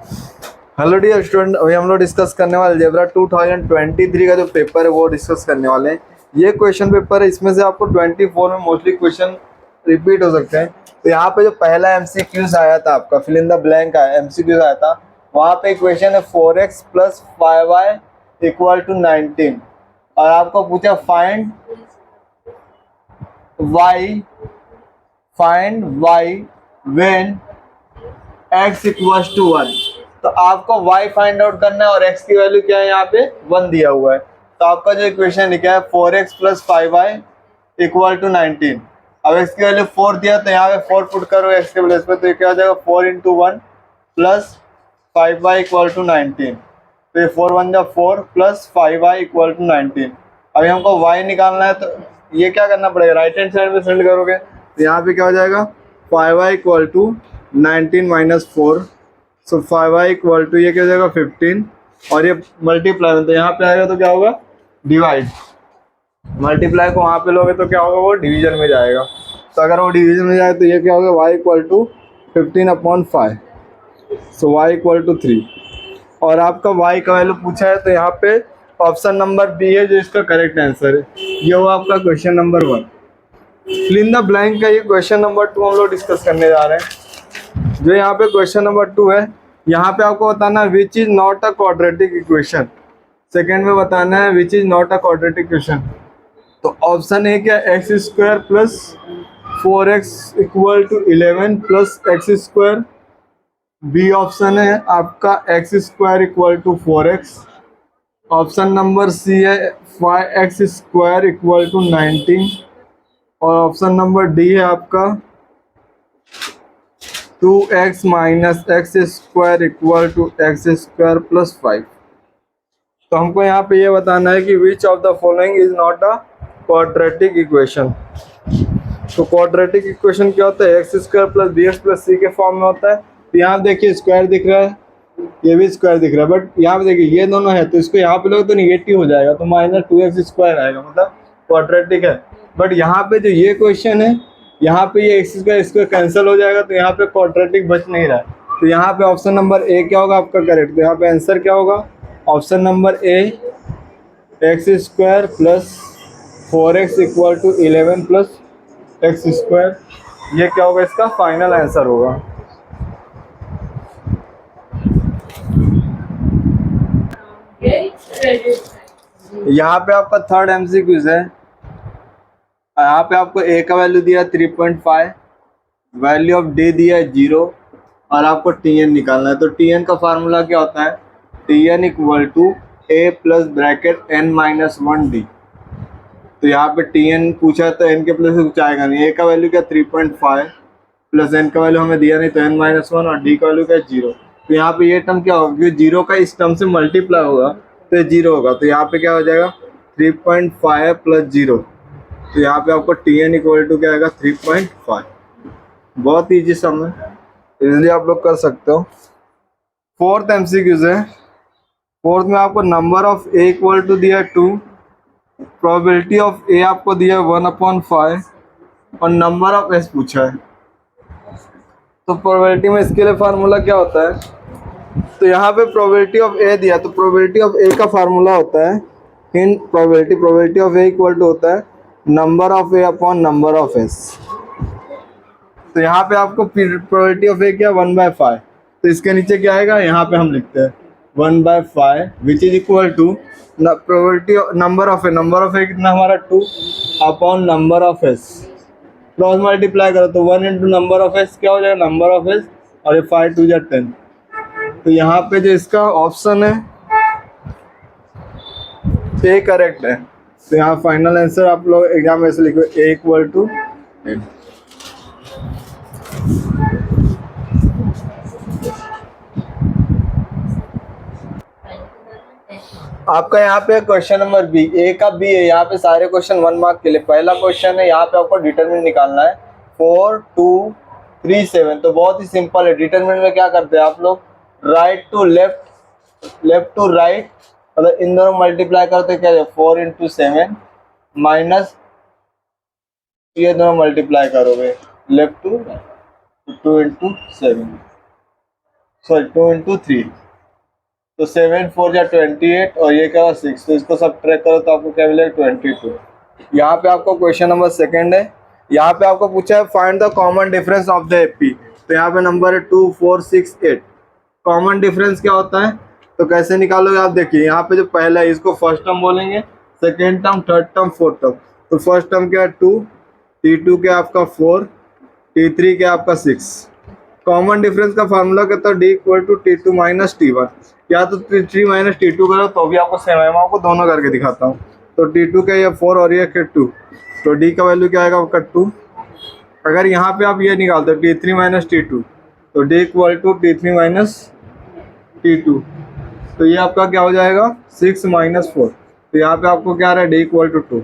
Hello dear student, अभी हम लोग डिस्कस करने वाले अलजेब्रा 2023 का जो पेपर है वो डिस्कस करने वाले हैं। ये क्वेश्चन पेपर है, इसमें से आपको 24 में मोस्टली क्वेश्चन रिपीट हो सकते हैं। तो यहाँ पे जो पहला एमसीक्यूज आया था आपका फिल इन द ब्लैंक आया एमसीक्यूज आया था, वहाँ पे क्वेश्चन है 4x + 5y = 19 और आपको पूछा फाइंड y व्हेन x = 1। तो आपको y फाइंड आउट करना है और x की वैल्यू क्या है, यहाँ पे 1 दिया हुआ है। तो आपका जो इक्वेशन लिखा है 4x + 5y = 19। अब x की वैल्यू 4 दिया तो यहाँ पे 4 पुट करो x के प्लेस पे, तो ये क्या हो जाएगा 4 × 1 + 5y = 19। तो ये 4 × 1 = 4 + 5y = 19। अभी हमको y निकालना है, तो ये क्या करना पड़ेगा, राइट हैंड साइड में सेंड करोगे तो यहाँ पे क्या हो जाएगा 5y = 19 - 4। सो 5y = ये क्या हो जाएगा 15 और ये मल्टीप्लाई में, तो यहाँ पे आएगा तो क्या होगा डिवाइड। मल्टीप्लाई को वहाँ पे लोगे तो क्या होगा, वो डिवीजन में जाएगा। तो अगर वो डिवीजन में जाए तो ये क्या होगा y = 15/5। सो y = 3 और आपका y का वैल्यू पूछा है, तो यहाँ पे ऑप्शन नंबर बी है जो इसका करेक्ट आंसर है। ये हुआ आपका question number 1। Fill in the blank का ये क्वेश्चन नंबर 2 हम लोग डिस्कस करने जा रहे हैं। जो यहाँ पे क्वेश्चन नंबर 2 है, यहाँ पे आपको बताना है which is not a quadratic equation. Second में बताना है which is not a quadratic equation. तो ऑप्शन ए क्या, x² + 4x = 11 + x²। B option है आपका x² = 4x। Option number C है 5x² = 19 और ऑप्शन नंबर डी है आपका 2x - x² = x² + 5। तो हमको यहाँ पे ये बताना है कि which of the following is not a quadratic equation. तो क्वाड्रेटिक इक्वेशन क्या होता है, x² + bx + c के फॉर्म में होता है। तो यहाँ देखिए स्क्वायर दिख रहा है, ये भी स्क्वायर दिख रहा है, बट यहाँ पे देखिए ये दोनों है तो इसको यहाँ पे लोग तो निगेटिव हो जाएगा, तो -2x² आएगा, मतलब क्वाड्रेटिक है। बट यहाँ पे जो ये क्वेश्चन है, यहाँ पे ये x² इसको कैंसिल हो जाएगा, तो यहाँ पे क्वाड्रेटिक बच नहीं रहा है। तो यहाँ पे ऑप्शन नंबर ए क्या होगा आपका करेक्ट। तो यहाँ पे आंसर क्या होगा, option number A x² + 4x = 11 + x²। ये क्या होगा, इसका फाइनल आंसर होगा। यहाँ पे आपका थर्ड एमसीक्यूज है। यहाँ पे आपको ए का वैल्यू दिया है 3.5, वैल्यू ऑफ डी दिया है 0 और आपको टीएन निकालना है। तो टीएन का फार्मूला क्या होता है, TN = a + bracket n - 1d। तो यहाँ पे टीएन पूछा है तो n के प्लेस कुछ आएगा नहीं। a का वैल्यू क्या 3.5 प्लस n का वैल्यू हमें दिया नहीं तो n - 1 और d का वैल्यू क्या 0। तो यहाँ पे ये टर्म क्या होगा, क्योंकि 0 का इस टर्म से मल्टीप्लाई होगा तो ये 0 होगा। तो यहाँ पे क्या हो जाएगा 3.5 + 0। तो यहाँ पे आपको टीएन = क्या आएगा 3.5। बहुत ईजी सम है, इजीली आप लोग कर सकते हो। फोर्थ एमसीक्यूज है। फोर्थ में आपको नंबर ऑफ ए = दिया है 2, प्रोबेबिलिटी ऑफ ए आपको दिया है 1/5 और नंबर ऑफ एस पूछा है। तो प्रोबेबिलिटी में इसके लिए फार्मूला क्या होता है, तो यहाँ पे प्रोबेबिलिटी ऑफ ए दिया, तो प्रोबेबिलिटी ऑफ ए का फार्मूला होता है इन प्रोबेबिलिटी ऑफ ए = होता है number of A upon number of S. तो यहाँ पे आपको प्रोबेबिलिटी ऑफ ए क्या 1/5, तो इसके नीचे क्या आएगा, यहाँ पे हम लिखते हैं 1/5 which is equal to probability number of A कितना हमारा 2 upon number of S. Cross multiply करो तो 1 × नंबर ऑफ एस क्या हो जाएगा नंबर ऑफ एस, और ये 5 × 2 = 10। तो यहाँ पे जो इसका ऑप्शन है ए करेक्ट है। तो यहाँ फाइनल आंसर आप लोग एग्जाम में से लिखो ए = 8। आपका यहाँ पे क्वेश्चन नंबर बी, ए का बी है, यहाँ पे सारे क्वेश्चन 1 मार्क के लिए। पहला क्वेश्चन है, यहाँ पे आपको डिटरमिनेंट निकालना है 4, 2, 3, 7। तो बहुत ही सिंपल है। डिटरमिनेंट में क्या करते हैं आप लोग, right to left, left to right, मतलब इन दोनों मल्टीप्लाई करते क्या है 4 × 7 माइनस ये दोनों मल्टीप्लाई करोगे लेफ्ट टू 2 × 7। सॉरी 2 इंटू 3, तो 7 4 या 28 और ये क्या हुआ 6, तो इसको सब ट्रैक करो तो आपको क्या मिलेगा 22। यहाँ पे आपको क्वेश्चन नंबर सेकंड है। यहाँ पे आपको पूछा है find the common difference of the AP, तो यहाँ पे नंबर है 2 4 6 8। कॉमन डिफरेंस क्या होता है तो कैसे निकालोगे आप देखिए, यहाँ पे जो पहला है इसको फर्स्ट टर्म बोलेंगे, second term, third term, fourth term. तो फर्स्ट टर्म क्या है 2, T2 क्या आपका 4, T3 क्या आपका 6। कॉमन डिफरेंस का फार्मूला कहता है D equal to T2 minus T1, या तो T3 माइनस T2 करो तो भी आपको सेम है, मैं आपको दोनों करके दिखाता हूँ। तो T2 का ये 4 और ये 2, तो D का वैल्यू क्या आएगा आपका 2। अगर यहाँ पे आप ये निकालते हो T3 माइनस T2, तो D equal to T3 minus T2, तो ये आपका क्या हो जाएगा 6 माइनस 4, तो यहाँ पे आपको क्या आ रहा है D इक्वल टू 2।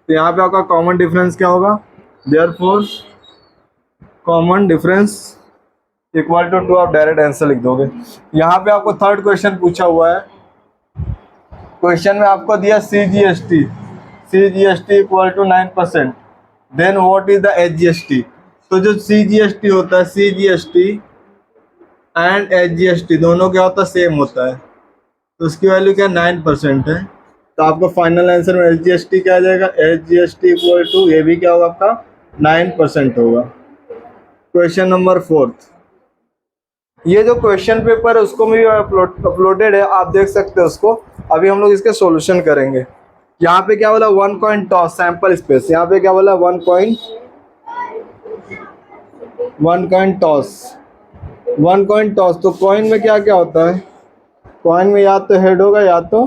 तो यहाँ पे आपका कॉमन डिफरेंस क्या होगा, therefore common difference equal to 2, आप डायरेक्ट आंसर लिख दोगे। यहाँ पे आपको थर्ड क्वेश्चन पूछा हुआ है। क्वेश्चन में आपको दिया CGST equal to 9%, then what is the HGST। तो जो CGST होता है, CGST एंड HGST दोनों क्या होता है सेम होता है, तो उसकी वैल्यू क्या 9% है। तो आपको फाइनल आंसर में HGST क्या आ जाएगा, HGST इक्वल टू ये भी क्या होगा आपका 9% होगा। क्वेश्चन नंबर 4, ये जो क्वेश्चन पेपर है उसको भी अपलोडेड है, आप देख सकते हो उसको। अभी हम लोग इसके सॉल्यूशन करेंगे। यहाँ पे क्या बोला 1 कॉइन टॉस सैंपल स्पेस, यहाँ पे क्या बोला 1 कॉइन टॉस। तो कॉइन में क्या क्या होता है, कॉइन में या तो हेड होगा या तो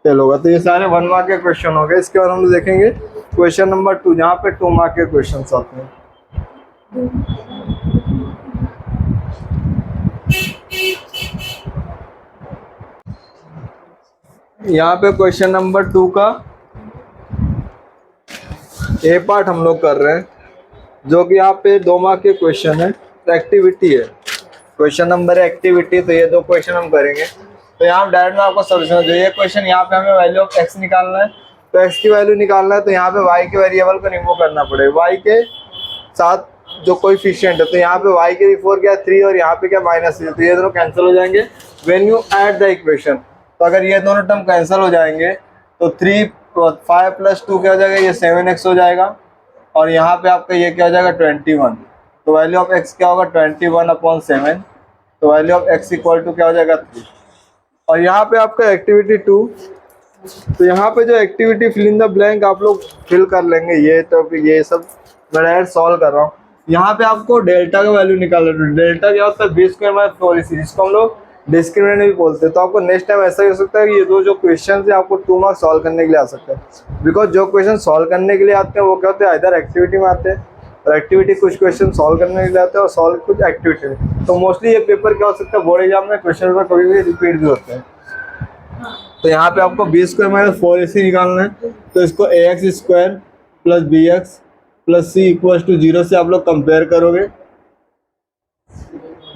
टेल होगा। तो ये सारे 1 मार्क के क्वेश्चन हो गए। इसके बाद हम लोग देखेंगे क्वेश्चन नंबर 2, जहाँ पे 2 मार्क के क्वेश्चन आते हैं। यहाँ पे क्वेश्चन नंबर 2 का ए पार्ट हम लोग कर रहे हैं, जो कि यहाँ पे 2 मार्क के क्वेश्चन है, एक्टिविटी है। क्वेश्चन नंबर है एक्टिविटी, तो ये 2 क्वेश्चन हम करेंगे। तो यहाँ डायरेक्ट में आपको सोल्यूशन जो ये क्वेश्चन, यहाँ पे हमें वैल्यू ऑफ x निकालना है, तो x की वैल्यू निकालना है, तो यहाँ पे y के वेरिएबल को रिमूव करना पड़ेगा, y के साथ जो कोएफिशिएंट है। तो यहाँ पे y के बिफोर क्या 3 और यहाँ पे क्या -3, तो ये दोनों कैंसिल हो जाएंगे when you add the equation. तो अगर ये दोनों टर्म कैंसिल हो जाएंगे तो 3 5 + 2 क्या हो जाएगा, ये 7x हो जाएगा, और यहाँ पे आपका ये क्या हो जाएगा 21। तो वैल्यू ऑफ x क्या होगा 21/7, तो value of x equal to क्या हो जाएगा 3। और यहाँ पे आपका एक्टिविटी 2, तो यहाँ पे जो activity fill in the blank आप लोग फिल कर लेंगे, ये तो ये सब मैं डायरेक्ट सॉल्व कर रहा हूँ। यहाँ पे आपको डेल्टा का वैल्यू निकालना है। डेल्टा क्या होता है b² - 4ac, जिसको हम लोग डिस्क्रिमिनेंट भी बोलते हैं। तो आपको नेक्स्ट टाइम ऐसा ही हो सकता है कि ये दो जो क्वेश्चन है आपको 2 मार्क्स सॉल्व करने के लिए आ सकते हैं, बिकॉज जो क्वेश्चन सॉल्व करने के लिए आते हैं वो क्या होते हैं, इधर एक्टिविटी में आते हैं, और एक्टिविटी कुछ क्वेश्चन सॉल्व करने के लिए आते हैं और सॉल्व कुछ एक्टिविटी में। तो मोस्टली ये पेपर क्या हो सकता है, बोर्ड एग्जाम में क्वेश्चन पेपर कभी भी रिपीट भी होते हैं। तो यहाँ पे आपको b² - 4ac निकालना है, तो इसको ax² + bx + c = 0 से आप लोग कंपेयर करोगे।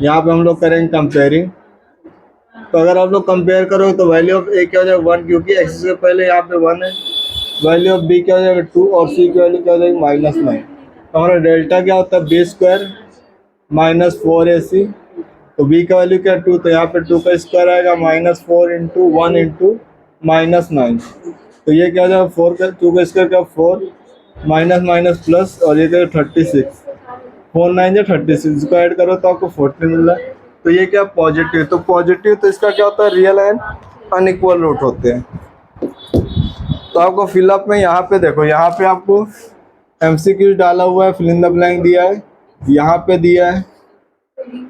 यहाँ पे हम लोग करेंगे कंपेयरिंग। तो अगर आप लोग कंपेयर करोगे तो वैल्यू ऑफ a क्या हो जाएगा 1, क्योंकि x से पहले यहाँ पे 1 है। वैल्यू ऑफ b क्या हो जाएगा 2, और c की वैल्यू क्या हो जाएगी -9। तो हमारा डेल्टा क्या होता है b² - 4ac, तो b का वैल्यू क्या 2, तो यहाँ पे 2 का स्क्वायर आएगा -4 × 1 × -9, तो ये क्या हो जाएगा 4 का 2 का स्क्वायर क्या 4 माइनस प्लस, और ये क्या 36, 4 9 या 36, इसको ऐड करो तो आपको 14 मिल रहा है। तो ये क्या पॉजिटिव, तो पॉजिटिव तो इसका क्या होता है रियल एंड अनइक्वल रूट होते हैं। तो आपको फिलअप में यहाँ पे देखो, यहाँ पे आपको MCQ डाला हुआ है, फिल इन द ब्लैंक दिया है, यहाँ पे दिया है,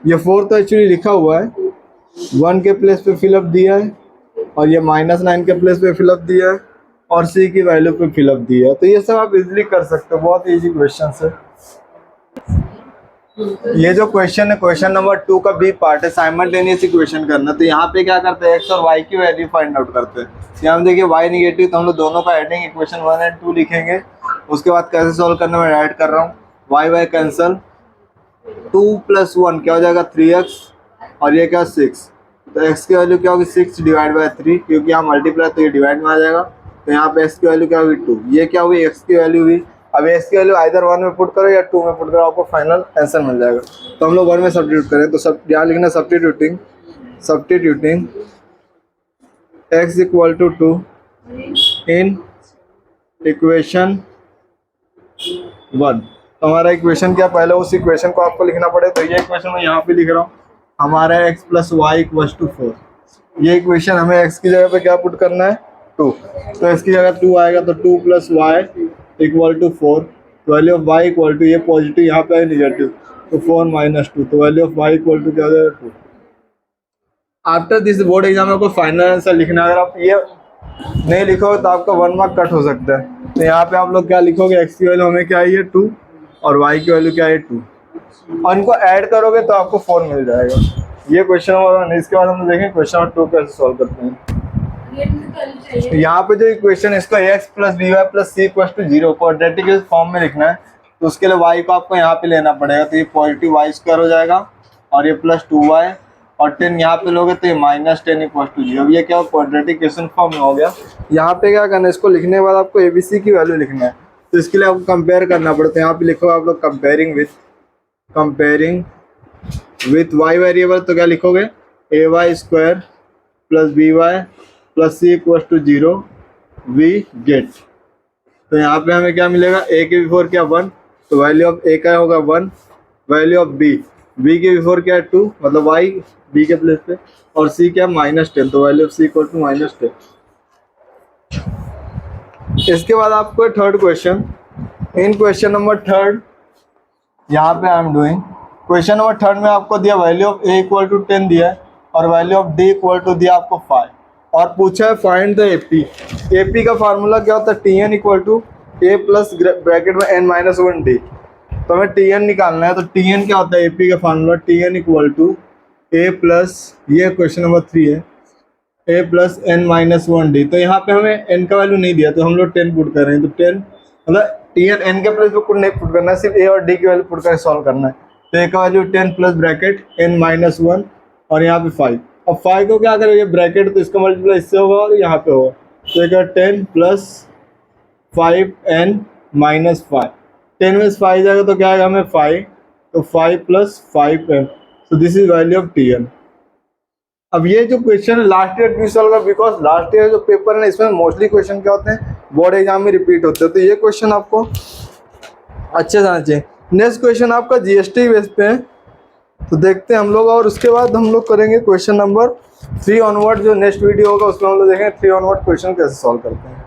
ये 4 तो एक्चुअली लिखा हुआ है, 1 के प्लेस पे फिलअप दिया है, और ये -9 के प्लेस पे फिलअप दिया है, और C की वैल्यू पे फिलअप दिया है। तो ये सब आप इजीली कर सकते हो, बहुत इजी क्वेश्चन है। ये जो क्वेश्चन है क्वेश्चन नंबर 2 का B पार्ट है, साइमल्टेनियस इक्वेशन करना। तो यहाँ पे क्या करते हैं, x और y की वैल्यू फाइंड आउट करते हैं। यहाँ हम देखिए y नेगेटिव, तो हम लोग दोनों का एडिंग इक्वेशन 1 और 2 लिखेंगे। उसके बाद कैसे सॉल्व करना मैं ऐड कर रहा हूँ, y कैंसल, 2 + 1 क्या हो जाएगा 3x, और ये क्या 6, तो x की वैल्यू क्या होगी 6 / 3, क्योंकि यहाँ मल्टीप्लाई तो ये डिवाइड में आ जाएगा। तो यहाँ पे x की वैल्यू क्या होगी 2, ये क्या हुई x की वैल्यू हुई, अब x की वैल्यू आइदर 1 में पुट करो या 2 में पुट करो, आपको फाइनल आंसर मिल जाएगा। तो हम लोग 1 में सब्स्टिट्यूट करें, तो सब यहाँ लिखना substituting x equal to 2 in equation 1। तो हमारा इक्वेशन क्या, पहले उस इक्वेशन को आपको लिखना पड़े, तो ये इक्वेशन मैं यहाँ पे लिख रहा हूँ, हमारा x plus y equal to 4। ये इक्वेशन हमें x की जगह पे क्या पुट करना है, 2। तो x की जगह 2 आएगा, तो 2 प्लस वाई इक्वल टू 4। तो value of y equal to, ये पॉजिटिव यहाँ पे है निगेटिव, तो 4 माइनस 2, तो value of y equal to क्या हो जाएगा, 2। आफ्टर दिस बोर्ड एग्जाम में आपको फाइनल आंसर लिखना है। अगर आप ये नहीं लिखोगे तो आपका 1 मार्क कट हो सकता है। तो यहाँ पे आप लोग क्या लिखोगे, x की वैल्यू हमें क्या है 2 और y की वैल्यू क्या है 2, और इनको ऐड करोगे तो आपको 4 मिल जाएगा। ये क्वेश्चन नंबर 1। इसके बाद हम देखेंगे क्वेश्चन नंबर 2 कैसे सॉल्व करते हैं। यहाँ पे जो इक्वेशन इसको x plus b y plus c equal to 0 quadratic form में लिखना है, तो उसके लिए y को आपको यहाँ पे लेना पड़ेगा, तो ये पॉजिटिव वाई स्क्वायर हो जाएगा और ये प्लस 2y और 10 यहाँ पे लोगे तो ये माइनस 10 इक्वल टू 0। ये क्या क्वाड्रेटिक इक्वेशन फॉर्म में हो गया। यहाँ पे क्या करना है, इसको लिखने के बाद आपको ABC की वैल्यू लिखना है, तो इसके लिए आपको कंपेयर करना पड़ता है। यहाँ पे लिखो आप लोग कंपेयरिंग विथ y वेरिएबल, तो क्या लिखोगे ay square plus b y plus c equal to 0 we get. तो यहाँ पे हमें क्या मिलेगा, a के बिफोर क्या 1, तो वैल्यू ऑफ a का होगा 1, वैल्यू ऑफ b के बिफोर क्या 2, मतलब y b के प्लेस पे, और c क्या -10, तो value of c equal to -10। इसके बाद आपको third question, in question number third यहाँ पे I am doing question number third में आपको दिया value of a equal to 10 दिया है और value of d equal to दिया आपको 5, और पूछा है फाइंड द AP का फार्मूला क्या होता है, TN equal to a plus bracket में n-1d। तो हमें TN निकालना है, तो TN क्या होता है, AP का formula TN equal to a plus, ये क्वेश्चन नंबर 3 है, a प्लस n-1d। तो यहाँ पे हमें n का वैल्यू नहीं दिया, तो हम लोग 10 पुट कर रहे हैं, तो 10 मतलब TN n के प्लेस पे कुछ नहीं पुट करना है, सिर्फ a और d की वैल्यू पुट कर सॉल्व करना है। तो a का वैल्यू 10 प्लस ब्रैकेट n-1 और यहाँ पे 5। अब 5 को क्या करेंगे ब्रैकेट, तो इसका मल्टीप्लाई इससे होगा और यहाँ पे होगा, तो एक 10 प्लस 5n-5, 10 में 5 जाएगा तो क्या आएगा हमें 5, तो 5 प्लस 5n, तो this is value of TN। अब ये जो क्वेश्चन है लास्ट ईयर क्यों सॉल्व, बिकॉज लास्ट ईयर जो पेपर है ना, इसमें मोस्टली क्वेश्चन क्या होते हैं, बोर्ड एग्जाम में रिपीट होते हैं, तो ये क्वेश्चन आपको अच्छे से आना चाहिए। नेक्स्ट क्वेश्चन आपका GST बेस पे है, तो देखते हैं हम लोग, और उसके बाद हम लोग करेंगे क्वेश्चन नंबर 3 ऑनवर्ड। जो नेक्स्ट वीडियो होगा उसमें हम लोग देखेंगे 3 ऑनवर्ड क्वेश्चन कैसे सॉल्व करते हैं।